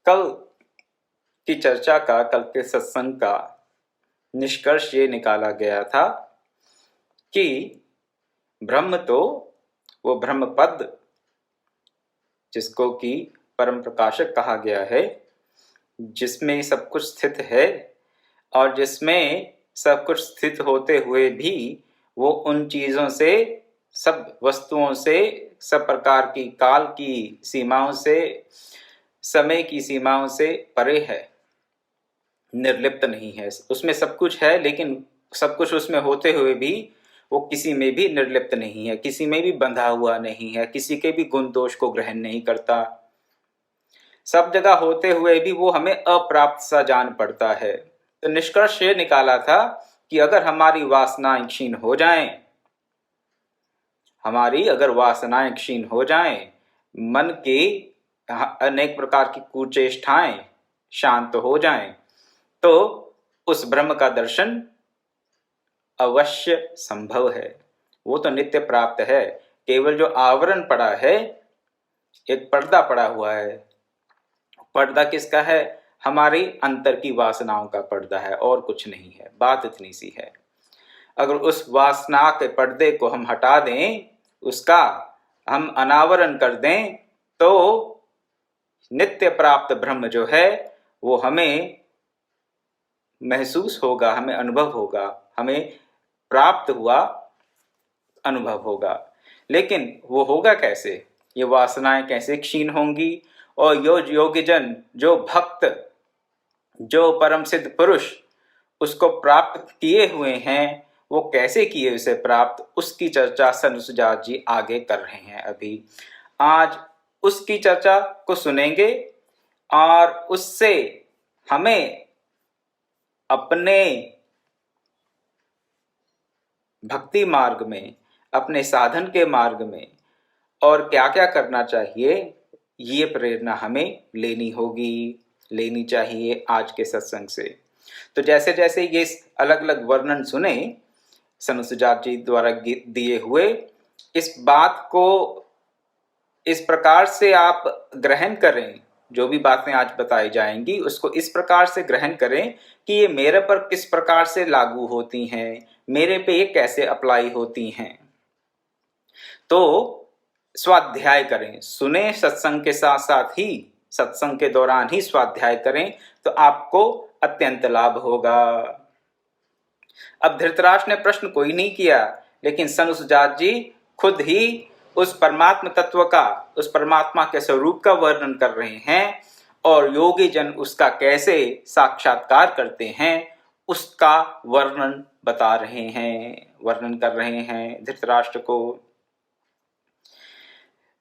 कल की चर्चा का, कल के सत्संग का निष्कर्ष ये निकाला गया था कि ब्रह्म तो वो ब्रह्म पद जिसको कि परम प्रकाशक कहा गया है, जिसमें सब कुछ स्थित है और जिसमें सब कुछ स्थित होते हुए भी वो उन चीजों से, सब वस्तुओं से, सब प्रकार की काल की सीमाओं से, समय की सीमाओं से परे है, निर्लिप्त नहीं है। उसमें सब कुछ है, लेकिन सब कुछ उसमें होते हुए भी वो किसी में भी निर्लिप्त नहीं है, किसी में भी बंधा हुआ नहीं है, किसी के भी गुण दोष को ग्रहण नहीं करता। सब जगह होते हुए भी वो हमें अप्राप्त सा जान पड़ता है। तो निष्कर्ष ये निकाला था कि अगर हमारी वासनाएं क्षीण हो जाएं, हमारी अगर वासनाएं क्षीण हो जाएं, मन की अनेक प्रकार की कुचेष्टाएं शांत हो जाएं, तो उस ब्रह्म का दर्शन अवश्य संभव है। वो तो नित्य प्राप्त है। केवल जो आवरण पड़ा है, एक पर्दा पड़ा हुआ है, पर्दा किसका है? हमारी अंतर की वासनाओं का पर्दा है, और कुछ नहीं है। बात इतनी सी है। अगर उस वासना के पर्दे को हम हटा दें, उसका हम अनावरण कर दें, तो नित्य प्राप्त ब्रह्म जो है वो हमें महसूस होगा, हमें अनुभव होगा, हमें प्राप्त हुआ अनुभव होगा। लेकिन वो होगा कैसे? ये वासनाएं कैसे क्षीण होंगी? और योग्यजन, जो भक्त, जो परम सिद्ध पुरुष उसको प्राप्त किए हुए हैं, वो कैसे किए उसे प्राप्त, उसकी चर्चा सनुसुजात जी आगे कर रहे हैं। अभी आज उसकी चर्चा को सुनेंगे और उससे हमें अपने भक्ति मार्ग में, अपने साधन के मार्ग में और क्या क्या करना चाहिए, ये प्रेरणा हमें लेनी चाहिए आज के सत्संग से। तो जैसे जैसे ये अलग अलग वर्णन सुने सनुसुजात जी द्वारा दिए हुए, इस बात को इस प्रकार से आप ग्रहण करें, जो भी बातें आज बताई जाएंगी उसको इस प्रकार से ग्रहण करें कि ये मेरे पर किस प्रकार से लागू होती हैं, मेरे पे ये कैसे अप्लाई होती हैं। तो स्वाध्याय करें, सुने सत्संग के साथ साथ ही, सत्संग के दौरान ही स्वाध्याय करें, तो आपको अत्यंत लाभ होगा। अब धृतराष्ट्र ने प्रश्न कोई नहीं किया, लेकिन सनुसुजात जी खुद ही उस परमात्म तत्व का, उस परमात्मा के स्वरूप का वर्णन कर रहे हैं, और योगी जन उसका कैसे साक्षात्कार करते हैं उसका वर्णन बता रहे हैं, वर्णन कर रहे हैं धृतराष्ट्र को।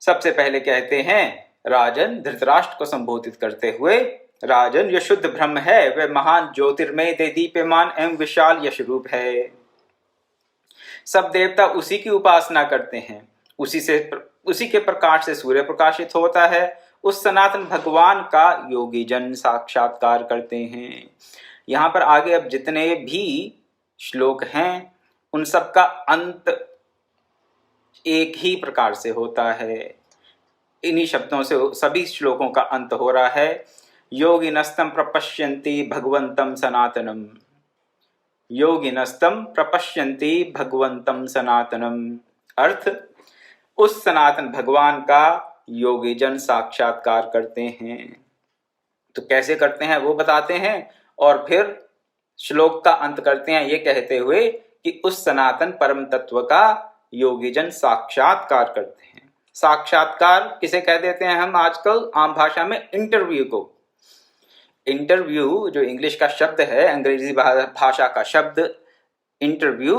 सबसे पहले कहते हैं, राजन, धृतराष्ट्र को संबोधित करते हुए, राजन, जो शुद्ध ब्रह्म है वह महान ज्योतिर्मय दीप्यमान एवं विशाल यश रूप है। सब देवता उसी की उपासना करते हैं, उसी के प्रकाश से सूर्य प्रकाशित होता है। उस सनातन भगवान का योगी जन साक्षात्कार करते हैं। यहाँ पर आगे अब जितने भी श्लोक हैं उन सब का अंत एक ही प्रकार से होता है। इन्हीं शब्दों से सभी श्लोकों का अंत हो रहा है। योगिनस्तम प्रपश्यन्ति भगवंतम सनातनम, योगिनस्तम प्रपश्यन्ति भगवंतम सनातनम। अर्थ, उस सनातन भगवान का योगी जन साक्षात्कार करते हैं। तो कैसे करते हैं वो बताते हैं, और फिर श्लोक का अंत करते हैं ये कहते हुए कि उस सनातन परम तत्व का योगी जन साक्षात्कार करते हैं। साक्षात्कार किसे कह देते हैं हम आजकल आम भाषा में? इंटरव्यू को। इंटरव्यू जो इंग्लिश का शब्द है, अंग्रेजी भाषा का शब्द इंटरव्यू,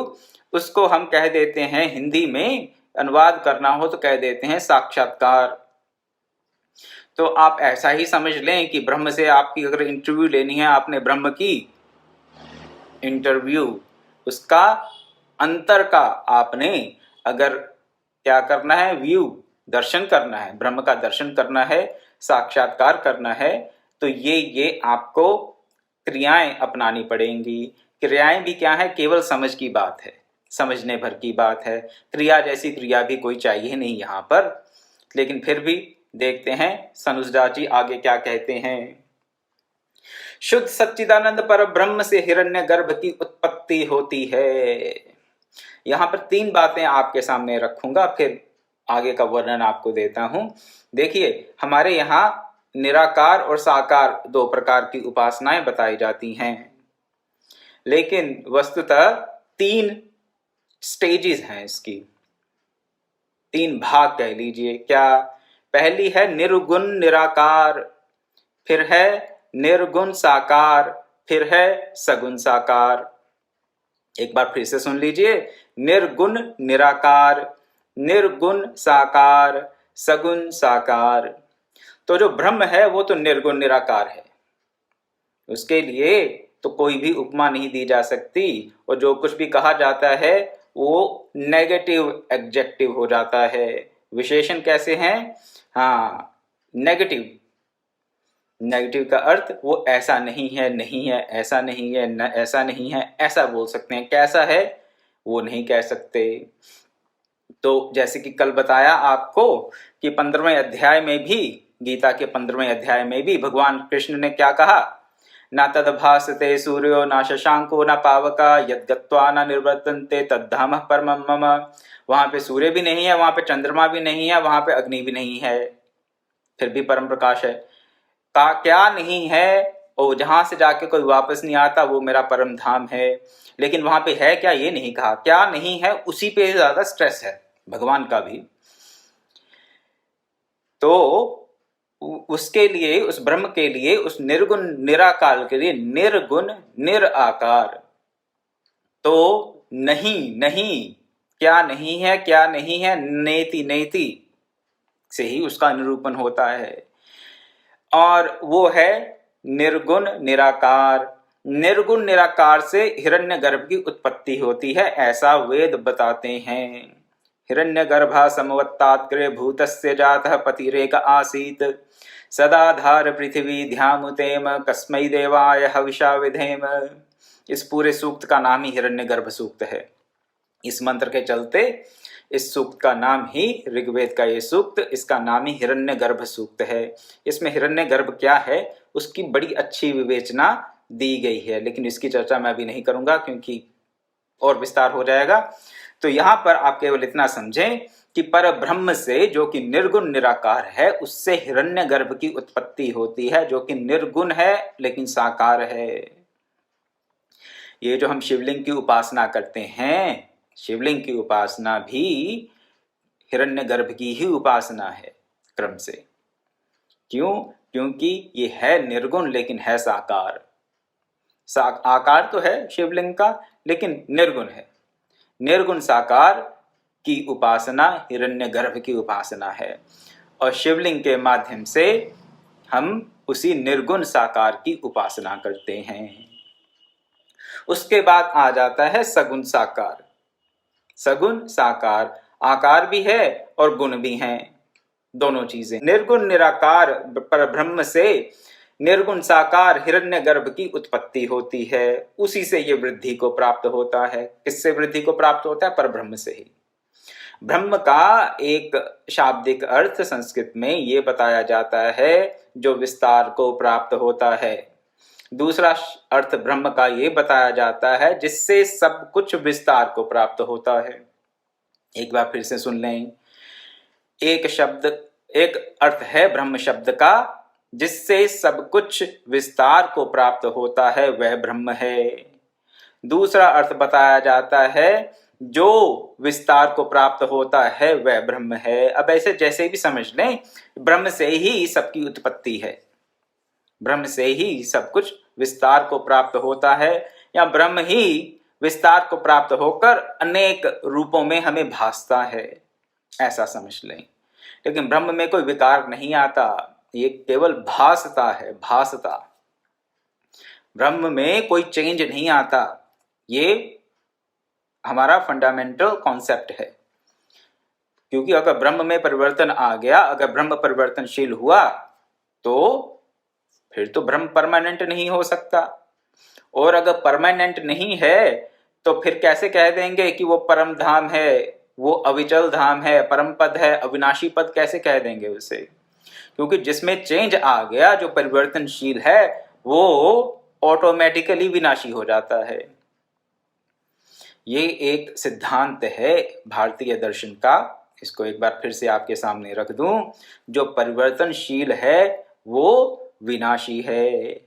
उसको हम कह देते हैं, हिंदी में अनुवाद करना हो तो कह देते हैं साक्षात्कार। तो आप ऐसा ही समझ लें कि ब्रह्म से आपकी अगर इंटरव्यू लेनी है, आपने ब्रह्म की इंटरव्यू, उसका अंतर का आपने अगर क्या करना है, व्यू, दर्शन करना है, ब्रह्म का दर्शन करना है, साक्षात्कार करना है, तो ये आपको क्रियाएं अपनानी पड़ेंगी। क्रियाएं भी क्या है? केवल समझ की बात है, समझने भर की बात है। क्रिया जैसी क्रिया भी कोई चाहिए नहीं यहाँ पर, लेकिन फिर भी देखते हैं सनुजा जी आगे क्या कहते हैं। शुद्ध सच्चिदानंद पर ब्रह्म से हिरण्यगर्भ की उत्पत्ति होती है। यहां पर 3 बातें आपके सामने रखूंगा, फिर आगे का वर्णन आपको देता हूं। देखिए, हमारे यहाँ निराकार और साकार 2 प्रकार की उपासनाएं बताई जाती हैं, लेकिन वस्तुतः 3 स्टेजेस हैं इसकी, 3 भाग कह लीजिए। क्या? पहली है निर्गुण निराकार, फिर है निर्गुण साकार, फिर है सगुण साकार। एक बार फिर से सुन लीजिए, निर्गुण निराकार, निर्गुण साकार, सगुण साकार। तो जो ब्रह्म है वो तो निर्गुण निराकार है, उसके लिए तो कोई भी उपमा नहीं दी जा सकती, और जो कुछ भी कहा जाता है वो नेगेटिव एडजेक्टिव हो जाता है। विशेषण कैसे हैं? हाँ, नेगेटिव। नेगेटिव का अर्थ वो ऐसा नहीं है, नहीं है, ऐसा नहीं है, न ऐसा नहीं है, ऐसा बोल सकते हैं। कैसा है वो नहीं कह सकते। तो जैसे कि कल बताया आपको कि 15वें अध्याय में भी, गीता के 15वें अध्याय में भी भगवान कृष्ण ने क्या कहा? ना तद्भासते सूर्यो ना शशांको ना पावका यद्गत्वा न निर्वर्तन्ते तद्धाम परमं मम। वहां पे सूर्य भी नहीं है, वहां पे चंद्रमा भी नहीं है, वहां पे अग्नि भी नहीं है, फिर भी परम प्रकाश है। का क्या नहीं है? और जहां से जाके कोई वापस नहीं आता, वो मेरा परम धाम है। लेकिन वहां पे है क्या, ये नहीं कहा। क्या नहीं है, उसी पे ज्यादा स्ट्रेस है भगवान का भी। तो उसके लिए, उस ब्रह्म के लिए, उस निर्गुण निराकार के लिए निर्गुण निराकार। तो नहीं नहीं, क्या नहीं है, क्या नहीं है, नेति नेति से ही उसका निरूपण होता है। और वो है निर्गुण निराकार। निर्गुण निराकार से हिरण्यगर्भ की उत्पत्ति होती है, ऐसा वेद बताते हैं। हिरण्यगर्भा समवत्तात्रे भूतस्य जातः पतिरेक आसीत् सदाधार पृथ्वी ध्यामुतेम कस्मै देवाय हविषा विधेम। इस पूरे सूक्त का नाम ही हिरण्यगर्भ सूक्त है। इस मंत्र के चलते इस सूक्त का नाम ही, ऋग्वेद का ये सूक्त, इसका नाम ही हिरण्यगर्भ सूक्त है। इसमें हिरण्यगर्भ क्या है उसकी बड़ी अच्छी विवेचना दी गई है, लेकिन इसकी चर्चा मैं अभी नहीं करूंगा क्योंकि और विस्तार हो जाएगा। तो यहां पर आप केवल इतना समझें कि पर ब्रह्म से, जो कि निर्गुण निराकार है, उससे हिरण्यगर्भ की उत्पत्ति होती है, जो कि निर्गुण है लेकिन साकार है। ये जो हम शिवलिंग की उपासना करते हैं, शिवलिंग की उपासना भी हिरण्यगर्भ की ही उपासना है क्रम से। क्यों? क्योंकि ये है निर्गुण लेकिन है साकार। आकार तो है शिवलिंग का लेकिन निर्गुण है। निर्गुण साकार की उपासना हिरण्यगर्भ की उपासना है, और शिवलिंग के माध्यम से हम उसी निर्गुण साकार की उपासना करते हैं। उसके बाद आ जाता है सगुण साकार। सगुण साकार, आकार भी है और गुण भी हैं, दोनों चीजें। निर्गुण निराकार पर ब्रह्म से निर्गुण साकार हिरण्यगर्भ की उत्पत्ति होती है, उसी से ये वृद्धि को प्राप्त होता है। किससे वृद्धि को प्राप्त होता है? पर ब्रह्म से ही। ब्रह्म का एक शाब्दिक अर्थ संस्कृत में ये बताया जाता है जो विस्तार को प्राप्त होता है। दूसरा अर्थ ब्रह्म का ये बताया जाता है जिससे सब कुछ विस्तार को प्राप्त होता है। एक बार फिर से सुन लें। एक शब्द, एक अर्थ है ब्रह्म शब्द का जिससे सब कुछ विस्तार को प्राप्त होता है, वह ब्रह्म है। दूसरा अर्थ बताया जाता है जो विस्तार को प्राप्त होता है वह ब्रह्म है। अब ऐसे जैसे भी समझ लें, ब्रह्म से ही सबकी उत्पत्ति है, ब्रह्म से ही सब कुछ विस्तार को प्राप्त होता है, या ब्रह्म ही विस्तार को प्राप्त होकर अनेक रूपों में हमें भासता है, ऐसा समझ लें। लेकिन ब्रह्म में कोई विकार नहीं आता, ये केवल भासता है, भासता। ब्रह्म में कोई चेंज नहीं आता, ये हमारा फंडामेंटल कॉन्सेप्ट है। क्योंकि अगर ब्रह्म में परिवर्तन आ गया, अगर ब्रह्म परिवर्तनशील हुआ, तो फिर तो ब्रह्म परमानेंट नहीं हो सकता। और अगर परमानेंट नहीं है तो फिर कैसे कह देंगे कि वो परम धाम है, वो अविचल धाम है, परम पद है, अविनाशी पद कैसे कह देंगे उसे? क्योंकि जिसमें चेंज आ गया, जो परिवर्तनशील है, वो ऑटोमेटिकली विनाशी हो जाता है। ये एक सिद्धांत है भारतीय दर्शन का। इसको एक बार फिर से आपके सामने रख दूं। जो परिवर्तनशील है वो विनाशी है,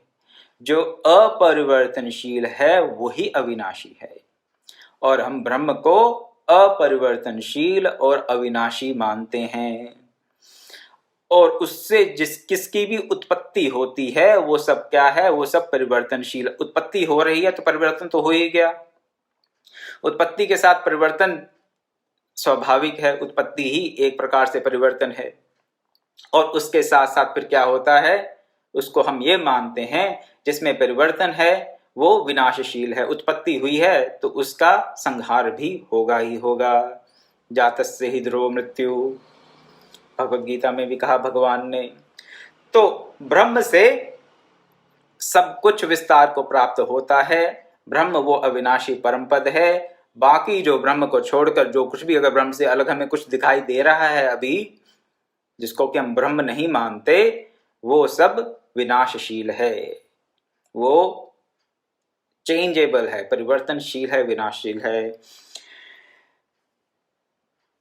जो अपरिवर्तनशील है वही अविनाशी है। और हम ब्रह्म को अपरिवर्तनशील और अविनाशी मानते हैं। और उससे किसकी भी उत्पत्ति होती है वो सब क्या है, वो सब परिवर्तनशील। उत्पत्ति हो रही है तो परिवर्तन तो हो ही गया। उत्पत्ति के साथ परिवर्तन स्वाभाविक है, उत्पत्ति ही एक प्रकार से परिवर्तन है। और उसके साथ साथ फिर क्या होता है, उसको हम ये मानते हैं जिसमें परिवर्तन है वो विनाशशील है। उत्पत्ति हुई है तो उसका संहार भी होगा ही होगा। जातस्य ही ध्रुव मृत्यु, भगवद गीता में भी कहा भगवान ने। तो ब्रह्म से सब कुछ विस्तार को प्राप्त होता है। ब्रह्म वो अविनाशी परम पद है। बाकी जो ब्रह्म को छोड़कर जो कुछ भी, अगर ब्रह्म से अलग हमें कुछ दिखाई दे रहा है अभी, जिसको कि हम ब्रह्म नहीं मानते, वो सब विनाशशील है, वो चेंजेबल है, परिवर्तनशील है, विनाशशील है।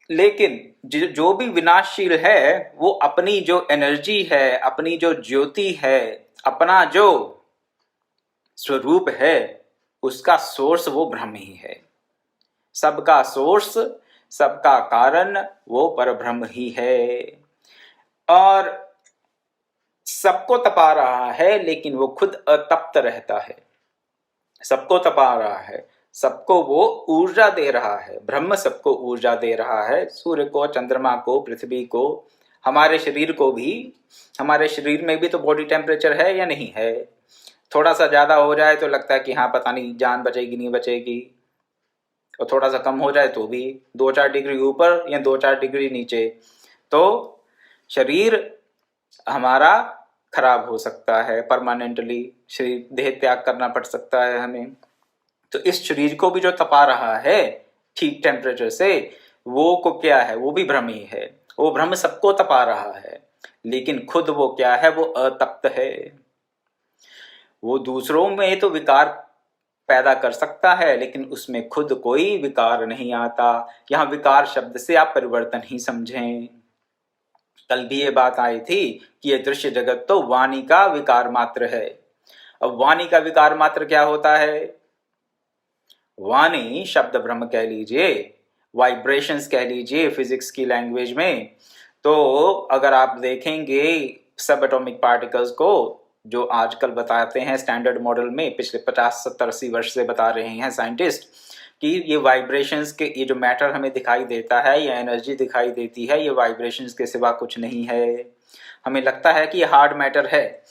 लेकिन जो भी विनाशशील है वो अपनी जो एनर्जी है, अपनी जो ज्योति है, अपना जो स्वरूप है, उसका सोर्स वो ब्रह्म ही है। सबका सोर्स, सबका कारण वो परब्रह्म ही है। और सबको तपा रहा है लेकिन वो खुद अतप्त रहता है। सबको तपा रहा है, सबको वो ऊर्जा दे रहा है। ब्रह्म सबको ऊर्जा दे रहा है, सूर्य को, चंद्रमा को, पृथ्वी को, हमारे शरीर को भी। हमारे शरीर में भी तो बॉडी टेम्परेचर है या नहीं है? थोड़ा सा ज्यादा हो जाए तो लगता है कि हाँ पता नहीं जान बचेगी नहीं बचेगी, और थोड़ा सा कम हो जाए तो भी 2-4 डिग्री ऊपर या 2-4 डिग्री नीचे तो शरीर हमारा खराब हो सकता है, परमानेंटली शरीर देह त्याग करना पड़ सकता है हमें। तो इस शरीर को भी जो तपा रहा है ठीक टेम्परेचर से, वो को क्या है, वो भी ब्रह्म ही है। वो ब्रह्म सबको तपा रहा है लेकिन खुद वो क्या है, वो अतप्त है। वो दूसरों में तो विकार पैदा कर सकता है लेकिन उसमें खुद कोई विकार नहीं आता। यहाँ विकार शब्द से आप परिवर्तन ही समझें। कल भी ये बात आई थी कि ये दृश्य जगत तो वाणी का विकार मात्र है। अब वाणी का विकार मात्र क्या होता है? वाणी शब्द ब्रह्म कह लीजिए, वाइब्रेशंस कह लीजिए फिजिक्स की लैंग्वेज में। तो अगर आप देखेंगे सब एटॉमिक पार्टिकल्स को, जो आजकल बताते हैं स्टैंडर्ड मॉडल में, पिछले 50-70-80 वर्ष से बता रहे हैं साइंटिस्ट कि ये वाइब्रेशंस के, ये जो मैटर हमें दिखाई देता है या एनर्जी दिखाई देती है, ये वाइब्रेशंस के सिवा कुछ नहीं है। हमें लगता है कि ये हार्ड मैटर है,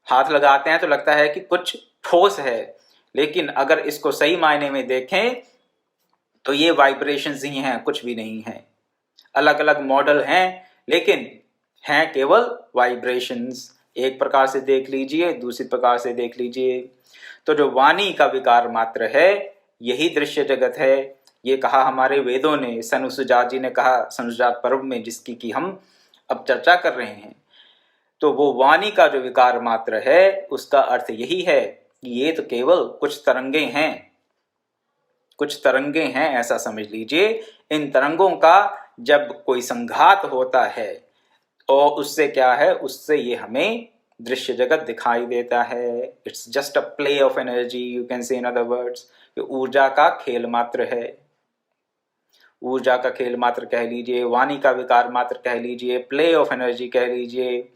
हाथ लगाते हैं तो लगता है कि कुछ ठोस है, लेकिन अगर इसको सही मायने में देखें तो ये वाइब्रेशंस ही हैं, कुछ भी नहीं है। अलग अलग मॉडल हैं लेकिन हैं केवल वाइब्रेशंस। एक प्रकार से देख लीजिए, दूसरी प्रकार से देख लीजिए। तो जो वाणी का विकार मात्र है यही दृश्य जगत है। ये कहा हमारे वेदों ने, सनुसुजात जी ने कहा सनुसुजात पर्व में, जिसकी कि हम अब चर्चा कर रहे हैं। तो वो वाणी का जो विकार मात्र है उसका अर्थ यही है कि ये तो केवल कुछ तरंगे हैं, कुछ तरंगे हैं ऐसा समझ लीजिए। इन तरंगों का जब कोई संघात होता है और उससे क्या है, उससे ये हमें दृश्य जगत दिखाई देता है। It's just a play of energy, you can say in other words, ये ऊर्जा का खेल मात्र है। ऊर्जा का खेल मात्र कह लीजिए, वाणी का विकार मात्र कह लीजिए, प्ले ऑफ एनर्जी कह लीजिए,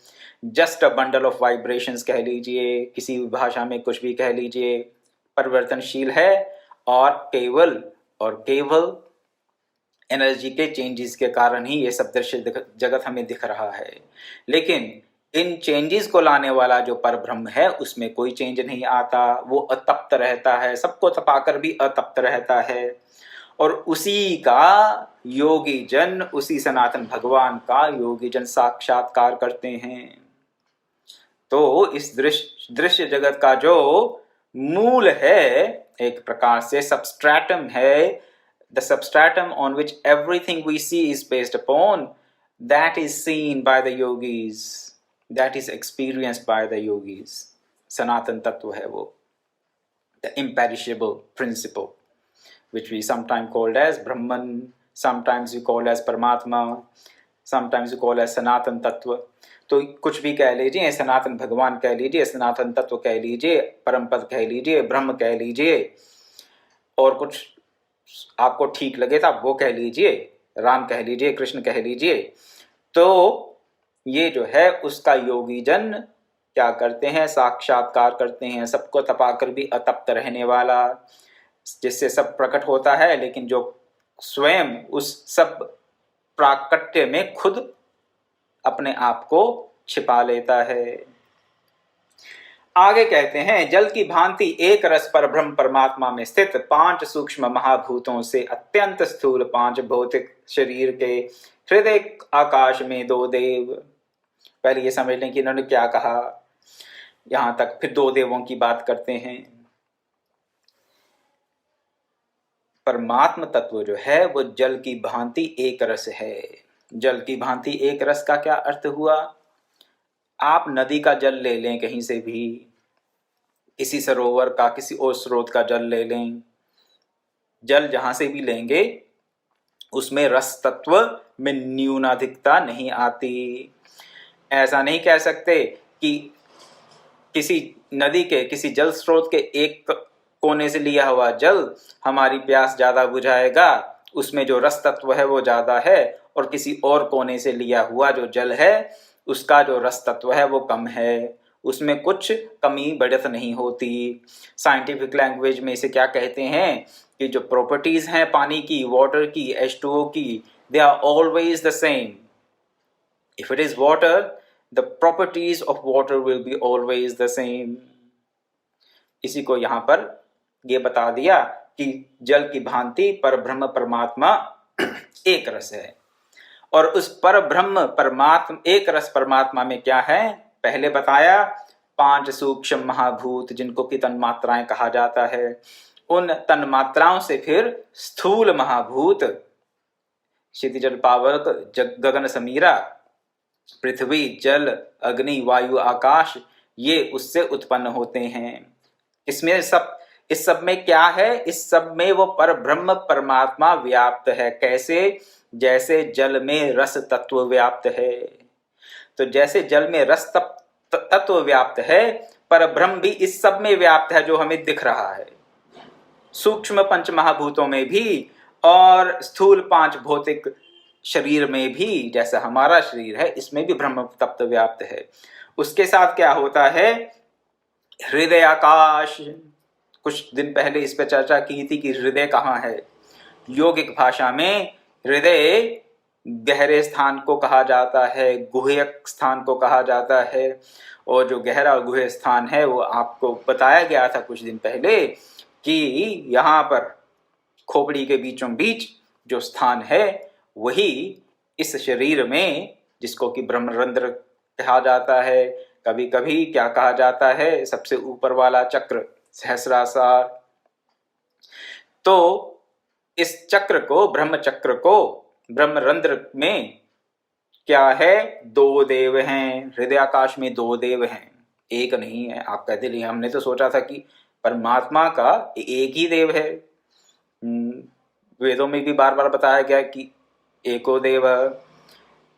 just a bundle of vibrations कह लीजिए, किसी भी भाषा में कुछ भी कह लीजिए, परिवर्तनशील है और केवल एनर्जी के चेंजेस के कारण ही ये सब दृश्य जगत हमें दिख रहा है। लेकिन इन चेंजेस को लाने वाला जो परब्रह्म है उसमें कोई चेंज नहीं आता, वो अतप्त रहता है, सबको तपाकर भी अतप्त रहता है। और उसी का योगी जन, उसी सनातन भगवान का योगी जन साक्षात्कार करते हैं। तो इस दृश्य जगत का जो मूल है, एक प्रकार से सबस्ट्रेटम है, the substratum on which everything we see is based upon, that is seen by the yogis, that is experienced by the yogis. सनातन तत्व है वो, the imperishable principle, which we sometimes called as Brahman, sometimes we call as Paramatma, sometimes we call as सनातन तत्व. तो कुछ भी कह लीजिए, सनातन भगवान कह लीजिए, सनातन तत्व कह लीजिए, परम पद कह लीजिए, ब्रह्म कह लीजिए, और कुछ आपको ठीक लगे तो आप वो कह लीजिए, राम कह लीजिए, कृष्ण कह लीजिए. तो ये जो है उसका योगी जन क्या करते हैं, साक्षात्कार करते हैं. सबको तपाकर भी अतप्त रहने वाला, जिससे सब प्रकट होता है, लेकिन जो स्वयं उस सब प्राकट्य में खुद अपने आप को छिपा लेता है. आगे कहते हैं, जल की भांति एक रस पर ब्रह्म परमात्मा में स्थित 5 सूक्ष्म महाभूतों से अत्यंत स्थूल 5 भौतिक शरीर के हृदय आकाश में 2 देव. पहले ये समझ लें कि इन्होंने क्या कहा यहां तक, फिर 2 देवों की बात करते हैं. परमात्म तत्व जो है वो जल की भांति एक रस है. जल की भांति एक रस का क्या अर्थ हुआ? आप नदी का जल ले लें, कहीं से भी, किसी सरोवर का, किसी और स्रोत का जल ले लें, जल जहां से भी लेंगे उसमें रस तत्व में न्यूनाधिकता नहीं आती. ऐसा नहीं कह सकते कि किसी नदी के, किसी जल स्रोत के एक कोने से लिया हुआ जल हमारी प्यास ज्यादा बुझाएगा, उसमें जो रस तत्व है वो ज्यादा है, और किसी और कोने से लिया हुआ जो जल है उसका जो रस तत्व है वो कम है. उसमें कुछ कमी बढ़त नहीं होती. साइंटिफिक लैंग्वेज में इसे क्या कहते हैं कि जो प्रॉपर्टीज हैं पानी की, वाटर की, H2O की, they are always the same. If it is water, the properties of water will be always the same. इसी को यहाँ पर ये बता दिया कि जल की भांति पर ब्रह्म परमात्मा एक रस है. और उस पर ब्रह्म परमात्मा एक रस परमात्मा में क्या है, पहले बताया 5 सूक्ष्म महाभूत जिनको कि तन्मात्राएं कहा जाता है. उन तन्मात्राओं से फिर स्थूल महाभूत, क्षितिजल पावक, गगन समीरा, पृथ्वी, जल, अग्नि, वायु, आकाश, ये उससे उत्पन्न होते हैं. इसमें इस सब में क्या है, इस सब में वो पर ब्रह्म परमात्मा व्याप्त है. कैसे? जैसे जल में रस तत्व व्याप्त है. तो जैसे जल में रस तत्व व्याप्त है, पर ब्रह्म भी इस सब में व्याप्त है जो हमें दिख रहा है, सूक्ष्म 5 महाभूतों में भी और स्थूल 5 भौतिक शरीर में भी. जैसा हमारा शरीर है इसमें भी ब्रह्म तत्व व्याप्त है. उसके साथ क्या होता है, हृदय आकाश. कुछ दिन पहले इस पर चर्चा की थी कि हृदय कहाँ है. योगिक भाषा में हृदय गहरे स्थान को कहा जाता है, गुह्यक स्थान को कहा जाता है. और जो गहरा और गुह्य स्थान है वो आपको बताया गया था कुछ दिन पहले कि यहाँ पर खोपड़ी के बीचों बीच जो स्थान है वही इस शरीर में, जिसको कि ब्रह्मरंध्र कहा जाता है, कभी कभी क्या कहा जाता है, सबसे ऊपर वाला चक्र, सहस्रासार. तो इस चक्र को, ब्रह्म चक्र को, ब्रह्मरंध्र में क्या है, 2 देव हैं. हृदय आकाश में 2 देव हैं, एक नहीं है. आप कहते लिए हमने तो सोचा था कि परमात्मा का एक ही देव है. वेदों में भी बार बार बताया गया कि एको देव,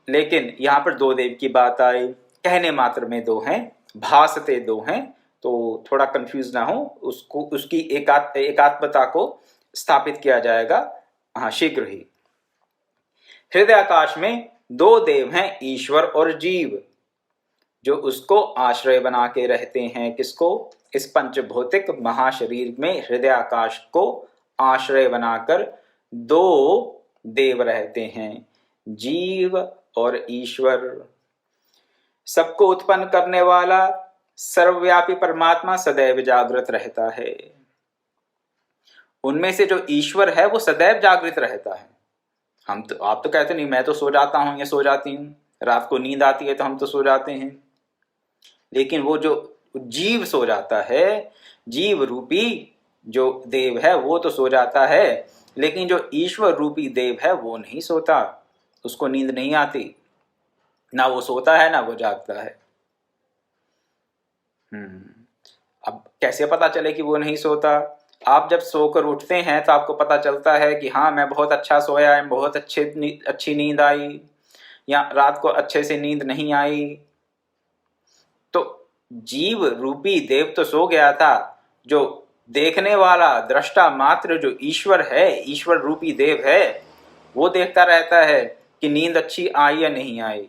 लेकिन यहाँ पर 2 देव की बात आई. कहने मात्र में 2 हैं, भासते 2 हैं. तो थोड़ा कंफ्यूज ना हो, उसको उसकी एकात्मता को स्थापित किया जाएगा हाँ शीघ्र ही. हृदय आकाश में 2 देव हैं, ईश्वर और जीव, जो उसको आश्रय बना के रहते हैं. किसको? इस पंचभौतिक महाशरीर में हृदय आकाश को आश्रय बनाकर 2 देव रहते हैं, जीव और ईश्वर. सबको उत्पन्न करने वाला सर्वव्यापी परमात्मा सदैव जागृत रहता है. उनमें से जो ईश्वर है वो सदैव जागृत रहता है. आप तो कहते नहीं, मैं तो सो जाता हूं या सो जाती हूं, रात को नींद आती है तो हम तो सो जाते हैं. लेकिन वो जो जीव सो जाता है, जीव रूपी जो देव है वो तो सो जाता है, लेकिन जो ईश्वर रूपी देव है वो नहीं सोता, उसको नींद नहीं आती. ना वो सोता है ना वो जागता है। अब कैसे पता चले कि वो नहीं सोता? आप जब सोकर उठते हैं तो आपको पता चलता है कि हाँ मैं बहुत अच्छा सोया है, बहुत अच्छी नींद आई, या रात को अच्छे से नींद नहीं आई। तो जीव रूपी देव तो सो गया था, जो देखने वाला दृष्टा मात्र जो ईश्वर है, ईश्वर रूपी देव है, वो देखता रहता है कि नींद अच्छी आई या नहीं आई।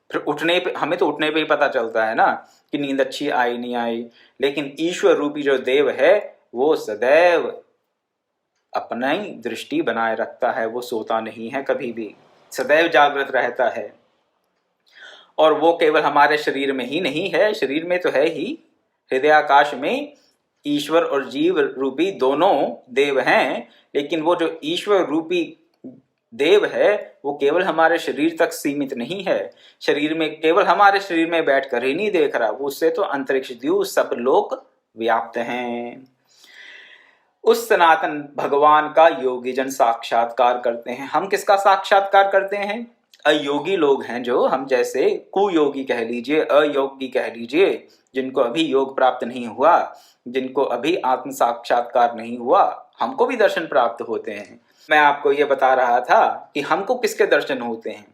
फिर उठने पे, हमें तो उठने पे ही पता चलता है ना कि नींद अच्छी आई नहीं आई। लेकिन ईश्वर रूपी जो देव है वो सदैव अपना ही दृष्टि बनाए रखता है, वो सोता नहीं है कभी भी, सदैव जागृत रहता है। और वो केवल हमारे शरीर में ही नहीं है, शरीर में तो है ही, हृदयाकाश में ईश्वर और जीव रूपी दोनों देव हैं। लेकिन वो जो ईश्वर रूपी देव है वो केवल हमारे शरीर तक सीमित नहीं है, शरीर में केवल हमारे शरीर में बैठकर ही नहीं देख रहा, वो उससे तो अंतरिक्ष द्यू सब लोग व्याप्त हैं। उस सनातन भगवान का योगी जन साक्षात्कार करते हैं। हम किसका साक्षात्कार करते हैं? अयोगी लोग हैं, जो हम जैसे कुयोगी कह लीजिए, अयोगी कह लीजिए, जिनको अभी योग प्राप्त नहीं हुआ, जिनको अभी आत्म साक्षात्कार नहीं हुआ, हमको भी दर्शन प्राप्त होते हैं। मैं आपको ये बता रहा था कि हमको किसके दर्शन होते हैं।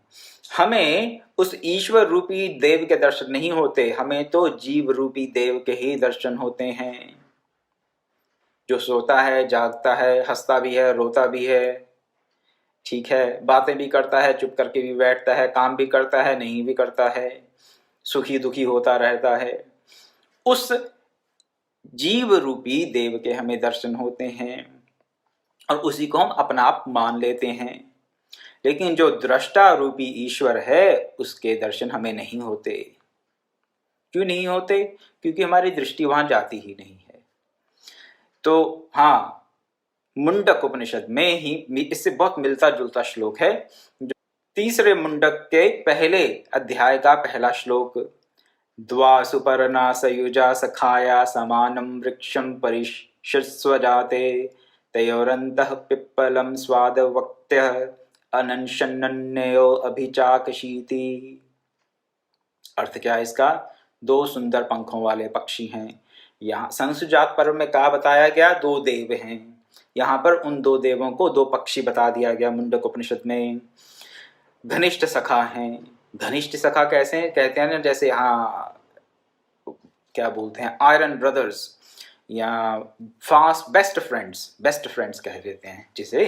हमें उस ईश्वर रूपी देव के दर्शन नहीं होते, हमें तो जीव रूपी देव के ही दर्शन होते हैं, जो सोता है, जागता है, हंसता भी है, रोता भी है, ठीक है, बातें भी करता है, चुप करके भी बैठता है, काम भी करता है, नहीं भी करता है, सुखी दुखी होता रहता है। उस जीव रूपी देव के हमें दर्शन होते हैं और उसी को हम अपना आप मान लेते हैं। लेकिन जो दृष्टा रूपी ईश्वर है उसके दर्शन हमें नहीं होते। क्यों नहीं होते? क्योंकि हमारी दृष्टि वहां जाती ही नहीं है। तो हाँ, मुंडक उपनिषद में ही इससे बहुत मिलता जुलता श्लोक है, जो तीसरे मुंडक के पहले अध्याय का पहला श्लोक। द्वा सुपर्णा सयुजा सखाया समानं वृक्षं परिषस्व जाते तयोरन्तः पिप्पलं स्वादवक्त्यः अनंशन्नन्यो अभिचाकशीति। अर्थ क्या है इसका? दो सुंदर पंखों वाले पक्षी हैं। यहाँ संसुजात पर्व में क्या बताया गया? दो देव हैं। यहाँ पर उन दो देवों को दो पक्षी बता दिया गया मुंडक उपनिषद में। घनिष्ठ सखा हैं। घनिष्ठ सखा कैसे कहते हैं ना, जैसे हाँ क्या बोलते हैं, आयरन ब्रदर्स या फास्ट बेस्ट फ्रेंड्स कह देते हैं जिसे।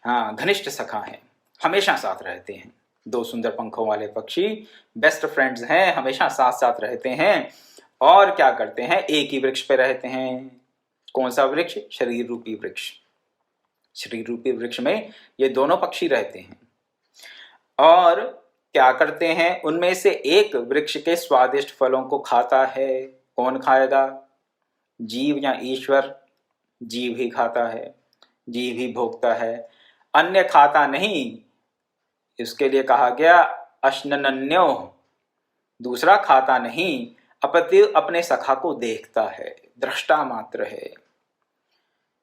हाँ, घनिष्ठ सखा हैं, हमेशा साथ रहते हैं। दो सुंदर पंखों वाले पक्षी बेस्ट फ्रेंड्स हैं, हमेशा साथ साथ रहते हैं। और क्या करते हैं? एक ही वृक्ष पे रहते हैं। कौन सा वृक्ष? शरीर रूपी वृक्ष। शरीर रूपी वृक्ष में ये दोनों पक्षी रहते हैं। और क्या करते हैं? उनमें से एक वृक्ष के स्वादिष्ट फलों को खाता है। कौन खाएगा? जीव या ईश्वर? जीव ही खाता है, जीव ही भोगता है, अन्य खाता नहीं। इसके लिए कहा गया अश्नन्यो, दूसरा खाता नहीं, अपितु अपने सखा को देखता है, दृष्टा मात्र है।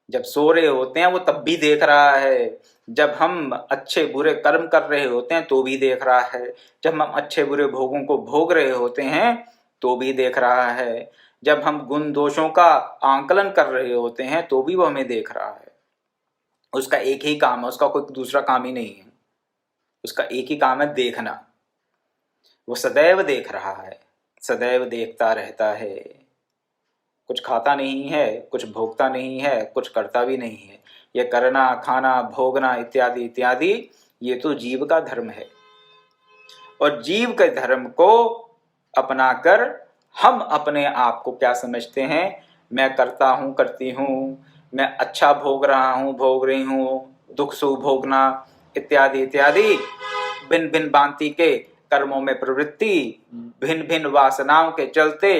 जब सो रहे होते हैं वो तब भी देख रहा है, जब हम अच्छे बुरे कर्म कर रहे होते हैं तो भी देख रहा है, जब हम अच्छे बुरे भोगों को भोग रहे होते हैं तो भी देख रहा है, जब हम गुण दोषों का आंकलन कर रहे होते हैं तो भी वो हमें देख रहा है। उसका एक ही काम है, उसका कोई दूसरा काम ही नहीं है, उसका एक ही काम है देखना। वो सदैव देख रहा है, सदैव देखता रहता है। कुछ खाता नहीं है, कुछ भोगता नहीं है, कुछ करता भी नहीं है। ये करना, खाना, भोगना इत्यादि इत्यादि ये तो जीव का धर्म है। और जीव के धर्म को अपनाकर हम अपने आप को क्या समझते हैं? मैं करता हूँ, करती हूँ, मैं अच्छा भोग रहा हूँ, भोग रही हूँ, दुख सुख भोगना इत्यादि इत्यादि। भिन्न भिन्न भांति के कर्मों में प्रवृत्ति, भिन्न भिन्न वासनाओं के चलते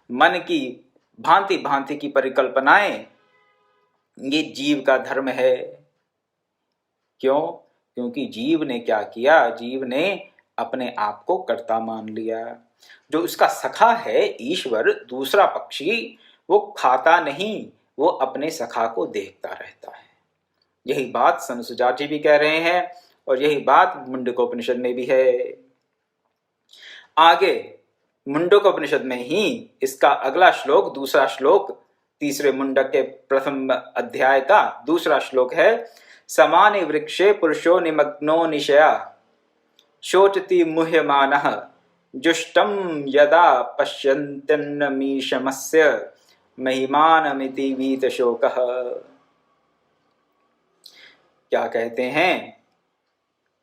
मन की भांति भांति की परिकल्पनाएं, ये जीव का धर्म है। क्यों? क्योंकि जीव ने क्या किया? जीव ने अपने आप को कर्ता मान लिया। जो उसका सखा है ईश्वर, दूसरा पक्षी, वो खाता नहीं, वो अपने सखा को देखता रहता है। यही बात संसुजात जी भी कह रहे हैं और यही बात मुंडकोपनिषद में भी है। आगे मुंडक उपनिषद में ही इसका अगला श्लोक, दूसरा श्लोक, तीसरे मुंडक के प्रथम अध्याय का दूसरा श्लोक है, समाने वृक्षे पुरुषो निमग्नो निशया शोचति मुह्यमानः जुष्टं यदा पश्यन्त्यन्नमीशमस्य महिमानमिति वीतशोकः। क्या कहते हैं?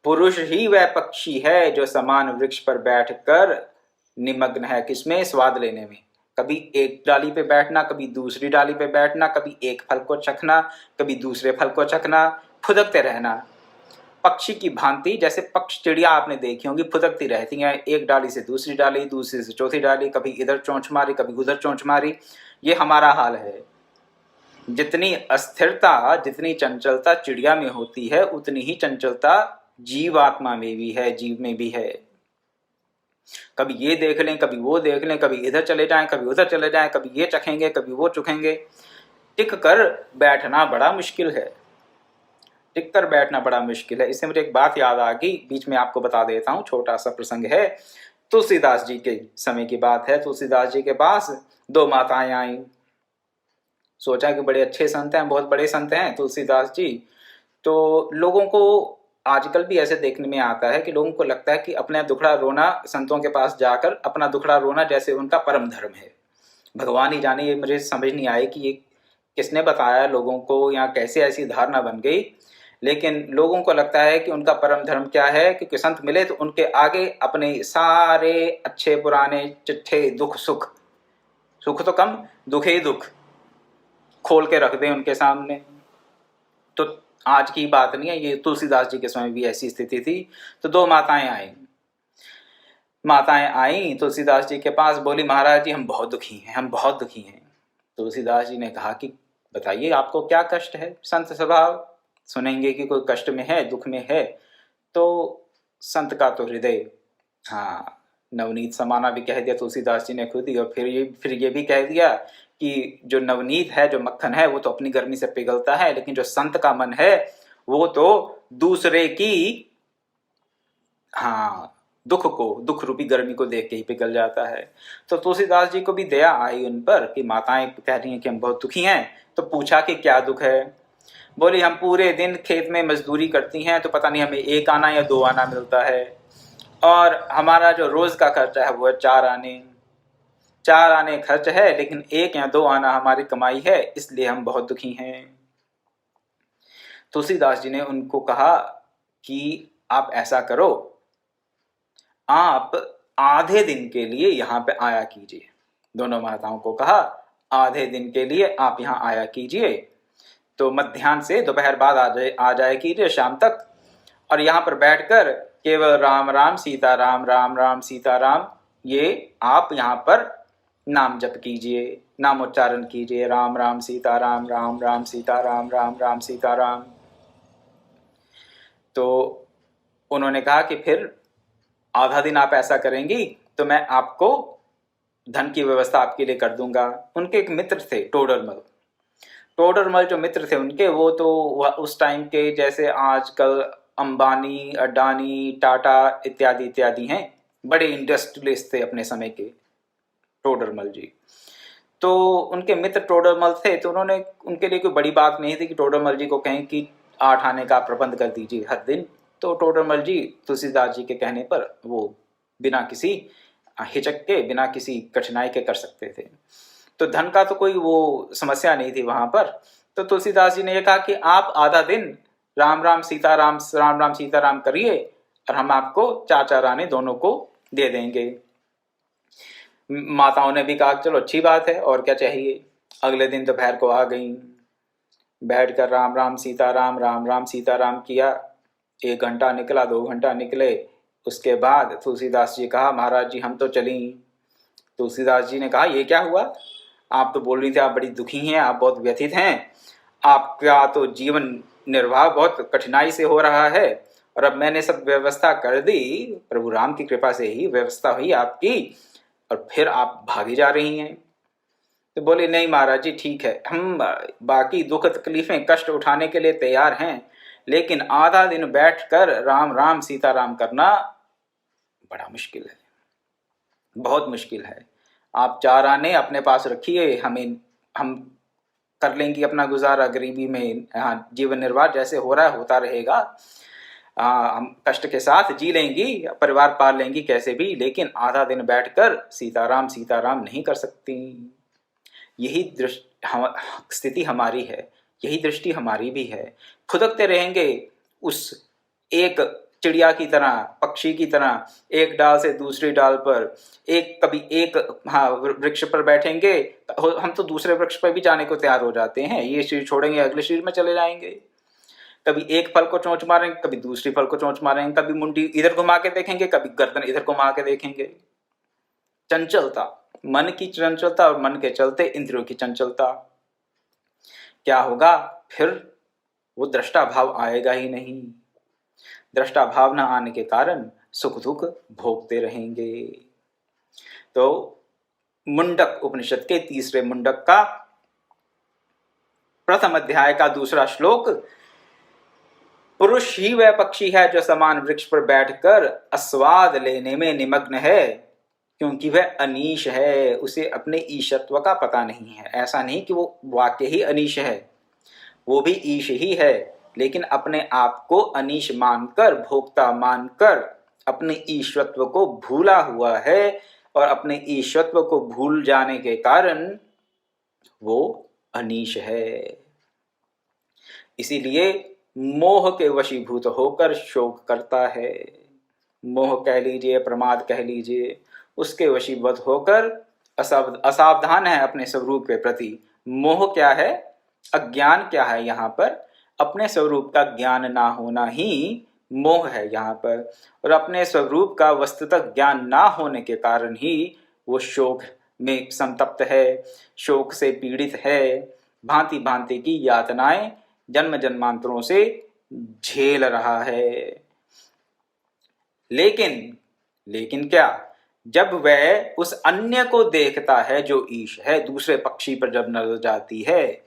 पुरुष ही वह पक्षी है जो समान वृक्ष पर बैठकर निमग्न है, किसमें? स्वाद लेने में। कभी एक डाली पे बैठना, कभी दूसरी डाली पे बैठना, कभी एक फल को चखना, कभी दूसरे फल को चखना, फुदकते रहना। पक्षी की भांति, जैसे पक्ष चिड़िया आपने देखी होंगी, फुदकती रहती हैं, एक डाली से दूसरी डाली, दूसरी से चौथी डाली, कभी इधर चोंच मारी, कभी उधर चोंच मारी। ये हमारा हाल है। जितनी अस्थिरता, जितनी चंचलता चिड़िया में होती है, उतनी ही चंचलता जीवात्मा में भी है, जीव में भी है। कभी ये देख लें, कभी वो देख लें, कभी इधर चले जाएं, कभी उधर चले जाएं, कभी ये चखेंगे, कभी वो चखेंगे। टिक कर बैठना बड़ा मुश्किल है, टिक कर बैठना बड़ा मुश्किल है। इससे मुझे एक बात याद आ गई, बीच में आपको बता देता हूँ, छोटा सा प्रसंग है। तुलसीदास जी के समय की बात है। तुलसीदास जी के पास दो माताएं आई। सोचा कि बड़े अच्छे संत हैं, बहुत बड़े संत हैं तुलसीदास जी। तो लोगों को आजकल भी ऐसे देखने में आता है कि लोगों को लगता है कि अपना दुखड़ा रोना, संतों के पास जाकर अपना दुखड़ा रोना जैसे उनका परम धर्म है। भगवान ही जाने, ये मुझे समझ नहीं आए कि ये किसने बताया लोगों को, या कैसे ऐसी धारणा बन गई। लेकिन लोगों को लगता है कि उनका परम धर्म क्या है, क्योंकि संत मिले तो उनके आगे अपने सारे अच्छे पुराने चिट्ठे दुख सुख, सुख तो कम, दुख ही दुख खोल के रख दें उनके सामने। तो आज की बात नहीं है, ये तुलसीदास जी के समय भी ऐसी स्थिति थी। तो दो माताएं आई तुलसीदास जी के पास, बोली महाराज जी हम बहुत दुखी हैं, हम बहुत दुखी हैं। तुलसीदास जी ने कहा कि बताइए आपको क्या कष्ट है। संत स्वभाव, सुनेंगे कि कोई कष्ट में है, दुख में है, तो संत का तो हृदय, हाँ, नवनीत समाना भी कह दिया तुलसीदास जी ने खुद ही। और फिर ये भी कह दिया कि जो नवनीत है, जो मक्खन है, वो तो अपनी गर्मी से पिघलता है, लेकिन जो संत का मन है वो तो दूसरे की, हाँ, दुख रूपी गर्मी को देख के ही पिघल जाता है। तो तुलसीदास जी को भी दया आई उन पर कि माताएं कह रही हैं कि हम बहुत दुखी हैं। तो पूछा कि क्या दुख है। बोली हम पूरे दिन खेत में मजदूरी करती हैं, तो पता नहीं हमें 1 आना या 2 आना मिलता है, और हमारा जो रोज का खर्चा है वो है 4 आने खर्च है, लेकिन 1 या 2 आना हमारी कमाई है, इसलिए हम बहुत दुखी हैं। तुलसीदास जी ने उनको कहा कि आप ऐसा करो, आप आधे दिन के लिए यहाँ पे आया कीजिए। दोनों माताओं को कहा आधे दिन के लिए आप यहाँ आया कीजिए, तो मध्याह्न से दोपहर बाद आ जाए कीजिए शाम तक, और यहाँ पर बैठकर केवल राम राम सीताराम, राम राम सीताराम, ये आप यहाँ पर नाम जप कीजिए, नाम उच्चारण कीजिए, राम राम सीताराम, राम राम सीताराम, राम राम सीताराम। तो उन्होंने कहा कि फिर आधा दिन आप ऐसा करेंगी तो मैं आपको धन की व्यवस्था आपके लिए कर दूंगा। उनके एक मित्र थे टोडरमल जो मित्र थे उनके, वो तो उस टाइम के जैसे आजकल अंबानी, अडानी, टाटा इत्यादि इत्यादि हैं, बड़े इंडस्ट्रियलिस्ट थे अपने समय के टोडरमल जी। तो उनके मित्र टोडरमल थे, तो उन्होंने, उनके लिए कोई बड़ी बात नहीं थी कि टोडरमल जी को कहें कि 8 आने का प्रबंध कर दीजिए हर दिन। तो टोडरमल जी तुलसीदास जी के कहने पर वो बिना किसी हिचक के, बिना किसी कठिनाई के कर सकते थे। तो धन का तो कोई वो समस्या नहीं थी वहां पर। तो तुलसीदास जी ने यह कहा कि आप आधा दिन राम राम सीताराम, राम राम सीताराम करिए, और हम आपको 4 आने दोनों को दे देंगे। माताओं ने भी कहा चलो अच्छी बात है, और क्या चाहिए। अगले दिन दोपहर को आ गई, बैठकर राम राम सीताराम, राम राम सीताराम किया। 1 घंटा निकला, 2 घंटा निकले, उसके बाद तुलसीदास जी कहा महाराज जी हम तो चली। तुलसीदास जी ने कहा ये क्या हुआ, आप तो बोल रही थी आप बड़ी दुखी हैं, आप बहुत व्यथित हैं, आपका तो जीवन निर्वाह बहुत कठिनाई से हो रहा है, और अब मैंने सब व्यवस्था कर दी, प्रभु राम की कृपा से ही व्यवस्था हुई आपकी, और फिर आप भागी जा रही हैं। तो बोले नहीं महाराज जी ठीक है, हम बाकी दुख तकलीफें कष्ट उठाने के लिए तैयार हैं, लेकिन आधा दिन बैठकर राम राम सीताराम करना बड़ा मुश्किल है। बहुत मुश्किल है। आप 4 आने अपने पास रखिए, हम कर लेंगे अपना गुजारा, गरीबी में जीवन निर्वाह जैसे हो रहा है होता रहेगा। हम कष्ट के साथ जी लेंगी, परिवार पाल लेंगी कैसे भी, लेकिन आधा दिन बैठकर सीताराम सीताराम नहीं कर सकती। यही स्थिति हमारी है, यही दृष्टि हमारी भी है। फुदकते रहेंगे उस एक चिड़िया की तरह, पक्षी की तरह, एक डाल से दूसरी डाल पर, कभी एक वृक्ष पर बैठेंगे, हम तो दूसरे वृक्ष पर भी जाने को तैयार हो जाते हैं, ये शरीर छोड़ेंगे अगले शरीर में चले जाएंगे। कभी एक फल को चोंच मारेंगे, कभी दूसरी फल को चोंच मारेंगे, कभी मुंडी इधर घुमा के देखेंगे, कभी गर्दन इधर घुमा के देखेंगे। चंचलता, मन की चंचलता और मन के चलते इंद्रियों की चंचलता। क्या होगा फिर? वो दृष्टा भाव आएगा ही नहीं। दृष्टा भाव न आने के कारण सुख दुख भोगते रहेंगे। तो मुंडक उपनिषद के तीसरे मुंडक का प्रथम अध्याय का दूसरा श्लोक, पुरुष ही वह पक्षी है जो समान वृक्ष पर बैठकर आस्वाद लेने में निमग्न है, क्योंकि वह अनीश है, उसे अपने ईशत्व का पता नहीं है। ऐसा नहीं कि वो वाक्य ही अनीश है, वो भी ईश ही है, लेकिन अपने आप को अनीश मानकर, भोक्ता मानकर अपने ईश्वत्व को भूला हुआ है, और अपने ईश्वत्व को भूल जाने के कारण वो अनीश है। इसीलिए मोह के वशीभूत होकर शोक करता है। मोह कह लीजिए, प्रमाद कह लीजिए, उसके वशीभूत होकर असावधान है अपने स्वरूप के प्रति। मोह क्या है? अज्ञान क्या है? यहाँ पर अपने स्वरूप का ज्ञान ना होना ही मोह है यहाँ पर, और अपने स्वरूप का वस्तुतः ज्ञान ना होने के कारण ही वो शोक में संतप्त है, शोक से पीड़ित है, भांति भांति की यातनाएं जन्म जन्मांतरों से झेल रहा है। लेकिन क्या? जब वह उस अन्य को देखता है जो ईश है, दूसरे पक्षी पर जब नजर जाती है,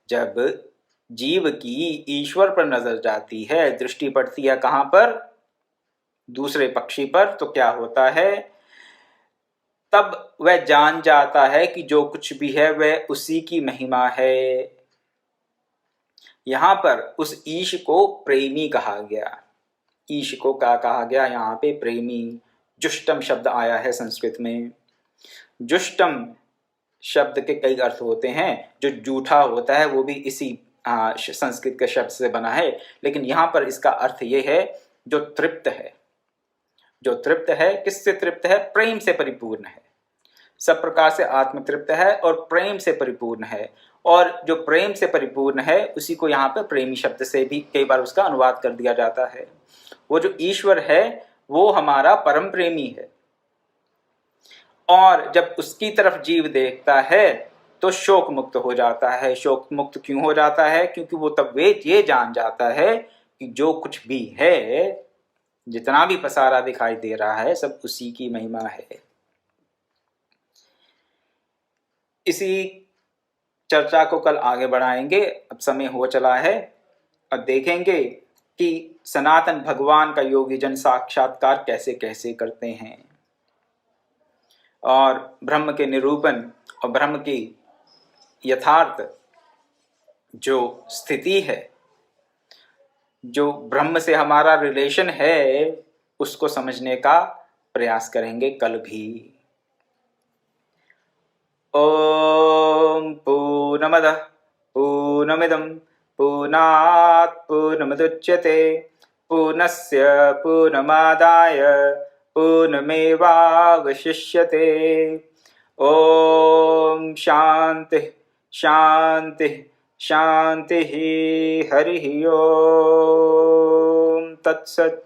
जब जीव की ईश्वर पर नजर जाती है, दृष्टि पड़ती है कहां पर? दूसरे पक्षी पर, तो क्या होता है? तब वह जान जाता है कि जो कुछ भी है वह उसी की महिमा है। यहां पर उस ईश को प्रेमी कहा गया। ईश को क्या कहा गया यहाँ पे? प्रेमी। जुष्टम शब्द आया है संस्कृत में। जुष्टम शब्द के कई अर्थ होते हैं। जो जूठा होता है वो भी इसी संस्कृत के शब्द से बना है, लेकिन यहाँ पर इसका अर्थ ये है जो तृप्त है। जो तृप्त है, किससे तृप्त है? प्रेम से परिपूर्ण है, सब प्रकार से आत्मतृप्त है और प्रेम से परिपूर्ण है। और जो प्रेम से परिपूर्ण है उसी को यहाँ पर प्रेमी शब्द से भी कई बार उसका अनुवाद कर दिया जाता है। वो जो ईश्वर है वो हमारा परम प्रेमी है, और जब उसकी तरफ जीव देखता है तो शोक मुक्त हो जाता है। शोक मुक्त क्यों हो जाता है? क्योंकि वो तब वे ये जान जाता है कि जो कुछ भी है, जितना भी पसारा दिखाई दे रहा है, सब उसी की महिमा है। इसी चर्चा को कल आगे बढ़ाएंगे, अब समय हो चला है। अब देखेंगे कि सनातन भगवान का योगी जन साक्षात्कार कैसे कैसे करते हैं, और ब्रह्म के निरूपण और ब्रह्म की यथार्थ जो स्थिति है, जो ब्रह्म से हमारा रिलेशन है, उसको समझने का प्रयास करेंगे कल भी। ओम पूर्णमदः पूर्णमिदं पूर्णात् पूर्णमुदच्यते पूर्णस्य पूर्णमादाय पूर्णमेवावशिष्यते। ओम शांति शांति शांति। हरि ओम तत्सत्।